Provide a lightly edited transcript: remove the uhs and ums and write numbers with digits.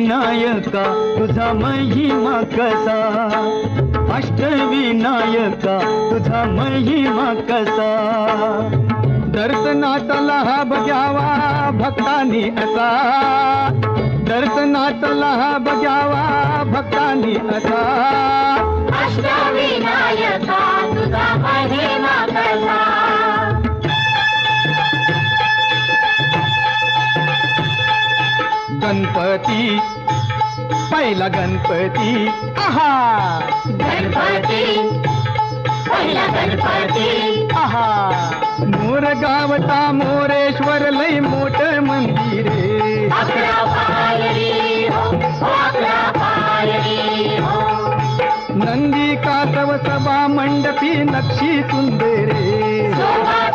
अष्टविनायका तुझा महिमा कसा, अष्टविनायका तुझा महिमा कसा. दर्शनातला हा बघ्यावा भक्तांनी असा, दर्शनातला हा बघ्यावा भक्तांनी असा. अष्टविनायका तुझा महिमा कसा. गणपती पहिला गणपती, आहा गणपती पहिला गणपती, आहा. मोर गावता मोरेश्वर लय मोठ मंदिर रे. अकरा पायरी हो, अकरा पायरी हो. नंदी कासव सभा मंडपी नक्षी सुंदर रे. शोभा